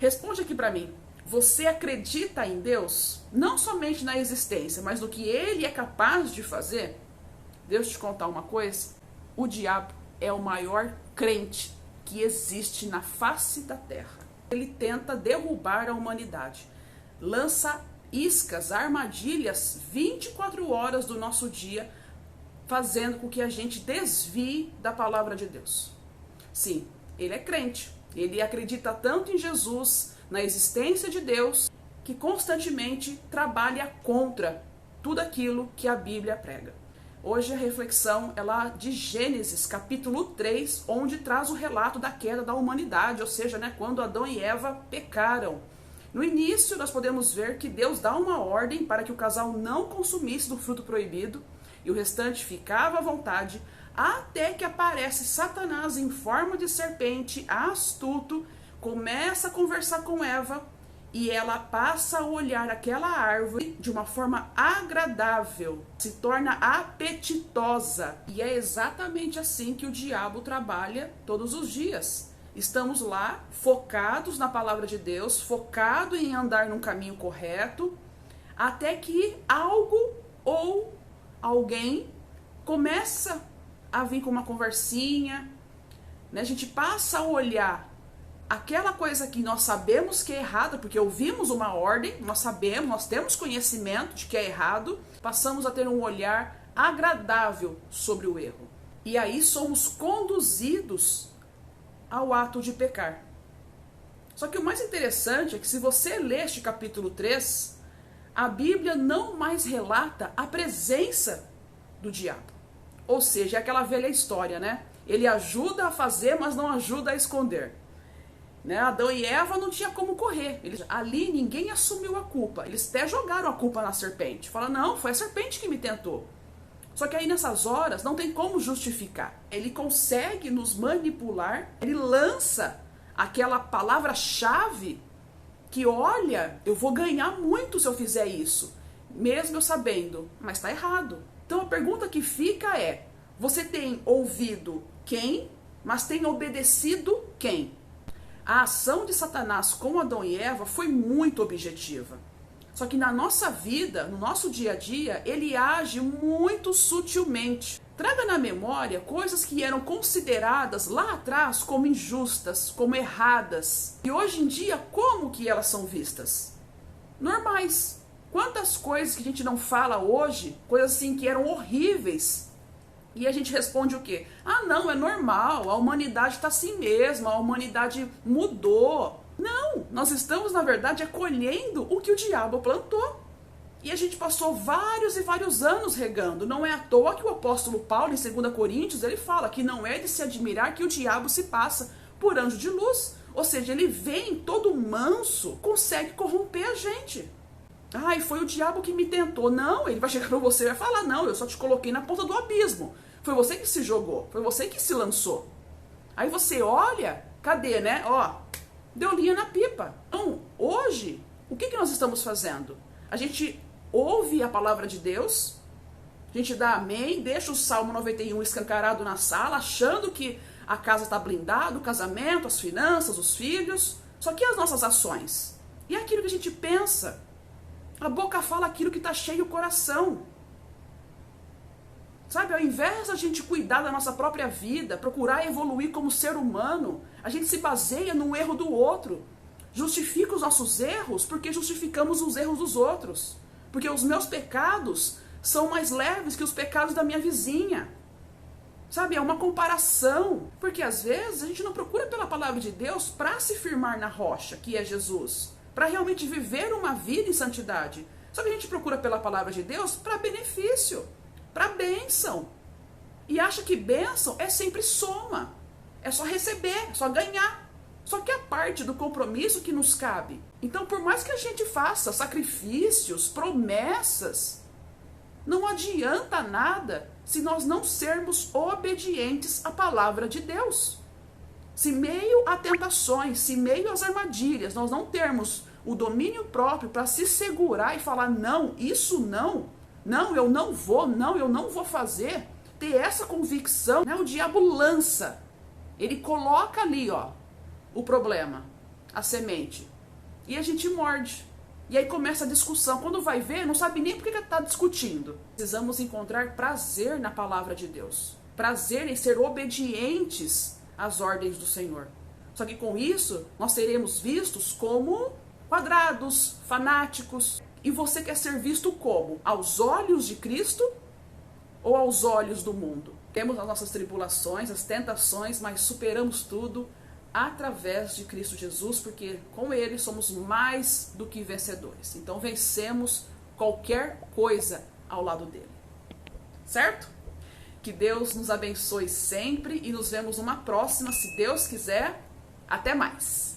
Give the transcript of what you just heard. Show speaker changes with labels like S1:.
S1: Responde aqui para mim. Você acredita em Deus? Não somente na existência, mas no que Ele é capaz de fazer? Deixa eu te contar uma coisa. O diabo é o maior crente que existe na face da terra. Ele tenta derrubar a humanidade. Lança iscas, armadilhas 24 horas do nosso dia, fazendo com que a gente desvie da palavra de Deus. Sim, ele é crente. Ele acredita tanto em Jesus, na existência de Deus, que constantemente trabalha contra tudo aquilo que a Bíblia prega. Hoje a reflexão é lá de Gênesis, capítulo 3, onde traz o relato da queda da humanidade, ou seja, quando Adão e Eva pecaram. No início nós podemos ver que Deus dá uma ordem para que o casal não consumisse do fruto proibido, e o restante ficava à vontade, até que aparece Satanás em forma de serpente, astuto, começa a conversar com Eva, e ela passa a olhar aquela árvore de uma forma agradável, se torna apetitosa. E é exatamente assim que o diabo trabalha todos os dias. Estamos lá, focados na palavra de Deus, focados em andar num caminho correto, até que algo ou alguém começa a vir com uma conversinha, A gente passa a olhar aquela coisa que nós sabemos que é errada, porque ouvimos uma ordem, nós sabemos, nós temos conhecimento de que é errado, passamos a ter um olhar agradável sobre o erro. E aí somos conduzidos ao ato de pecar. Só que o mais interessante é que se você ler este capítulo 3, a Bíblia não mais relata a presença do diabo. Ou seja, é aquela velha história, Ele ajuda a fazer, mas não ajuda a esconder. Adão e Eva não tinha como correr. Ali ninguém assumiu a culpa. Eles até jogaram a culpa na serpente. Falaram, não, foi a serpente que me tentou. Só que aí nessas horas não tem como justificar. Ele consegue nos manipular. Ele lança aquela palavra-chave que, olha, eu vou ganhar muito se eu fizer isso. Mesmo eu sabendo, mas está errado. Então a pergunta que fica é, você tem ouvido quem, mas tem obedecido quem? A ação de Satanás com Adão e Eva foi muito objetiva. Só que na nossa vida, no nosso dia a dia, ele age muito sutilmente. Traga na memória coisas que eram consideradas lá atrás como injustas, como erradas. E hoje em dia, como que elas são vistas? Normais. Quantas coisas que a gente não fala hoje, coisas assim que eram horríveis, e a gente responde o quê? Ah, não, é normal, a humanidade está assim mesmo, a humanidade mudou. Não, nós estamos, na verdade, colhendo o que o diabo plantou. E a gente passou vários e vários anos regando. Não é à toa que o apóstolo Paulo, em 2 Coríntios, ele fala que não é de se admirar que o diabo se passa por anjo de luz. Ou seja, ele vem todo manso, consegue corromper a gente. Ai, foi o diabo que me tentou. Não, ele vai chegar pra você e vai falar, não, eu só te coloquei na ponta do abismo. Foi você que se jogou, foi você que se lançou. Aí você olha, cadê, deu linha na pipa. Então, hoje, o que nós estamos fazendo? A gente ouve a palavra de Deus, a gente dá amém, deixa o Salmo 91 escancarado na sala, achando que a casa está blindada, o casamento, as finanças, os filhos. Só que as nossas ações? E aquilo que a gente pensa? A boca fala aquilo que está cheio o coração. Sabe, ao invés de a gente cuidar da nossa própria vida, procurar evoluir como ser humano, a gente se baseia no erro do outro. Justifica os nossos erros porque justificamos os erros dos outros. Porque os meus pecados são mais leves que os pecados da minha vizinha. Sabe, é uma comparação. Porque às vezes a gente não procura pela palavra de Deus para se firmar na rocha, que é Jesus. Para realmente viver uma vida em santidade. Só que a gente procura pela palavra de Deus para benefício, para bênção. E acha que bênção é sempre soma. É só receber, é só ganhar. Só que é parte do compromisso que nos cabe. Então, por mais que a gente faça sacrifícios, promessas, não adianta nada se nós não sermos obedientes à palavra de Deus. Se meio a tentações, se meio às armadilhas, nós não termos o domínio próprio para se segurar e falar, não, isso não, eu não vou fazer, ter essa convicção, o diabo lança, ele coloca ali, o problema. a semente. E a gente morde. E aí começa a discussão. Quando vai ver, não sabe nem por que está discutindo. Precisamos encontrar prazer na palavra de Deus. Prazer em ser obedientes às ordens do Senhor. Só que com isso, nós seremos vistos como quadrados, fanáticos. E você quer ser visto como? Aos olhos de Cristo ou aos olhos do mundo? Temos as nossas tribulações, as tentações, mas superamos tudo através de Cristo Jesus, porque com Ele somos mais do que vencedores. Então vencemos qualquer coisa ao lado dele. Certo? Que Deus nos abençoe sempre e nos vemos numa próxima, se Deus quiser. Até mais!